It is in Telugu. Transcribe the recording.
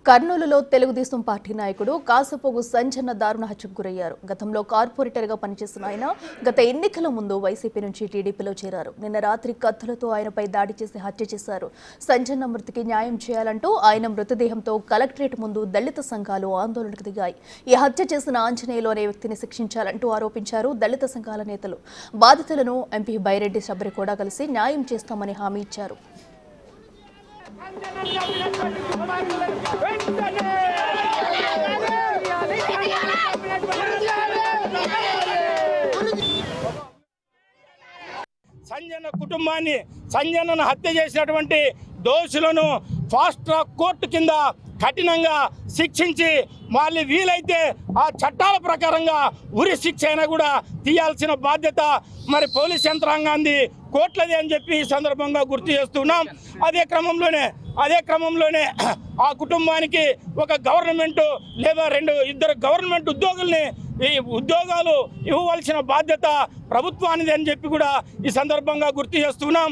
కర్నూలులో తెలుగుదేశం పార్టీ నాయకుడు కాసపోగు సంజన్న దారుణ హత్యకు గురయ్యారు. గతంలో కార్పొరేటర్గా పనిచేసిన ఆయన గత ఎన్నికల ముందు వైసీపీ నుంచి టీడీపీలో చేరారు. నిన్న రాత్రి కత్తులతో ఆయనపై దాడి చేసి హత్య చేశారు. సంజన్న మృతికి న్యాయం చేయాలంటూ ఆయన మృతదేహంతో కలెక్టరేట్ ముందు దళిత సంఘాలు ఆందోళనకు దిగాయి. ఈ హత్య చేసిన ఆంజనేయులు అనే వ్యక్తిని శిక్షించాలంటూ ఆరోపించారు దళిత సంఘాల నేతలు. బాధితులను ఎంపీ బైరెడ్డి శబరి కూడా కలిసి న్యాయం చేస్తామని హామీ ఇచ్చారు. సంజన కుటుంబాన్ని సంజనను హత్య చేసినటువంటి దోషులను ఫాస్ట్ ట్రాక్ కోర్టు కింద కఠినంగా శిక్షించి మళ్ళీ వీలైతే ఆ చట్టాల ప్రకారంగా ఉరి శిక్ష అయినా కూడా తీయాల్సిన బాధ్యత మరి పోలీస్ యంత్రాంగాన్ని కోర్టులది అని చెప్పి ఈ సందర్భంగా గుర్తు చేస్తున్నాం. అదే క్రమంలోనే ఆ కుటుంబానికి ఒక గవర్నమెంట్ లేదా ఇద్దరు గవర్నమెంట్ ఉద్యోగుల్ని ఈ ఉద్యోగాలు ఇవ్వవలసిన బాధ్యత ప్రభుత్వానిది అని చెప్పి కూడా ఈ సందర్భంగా గుర్తు చేస్తున్నాం.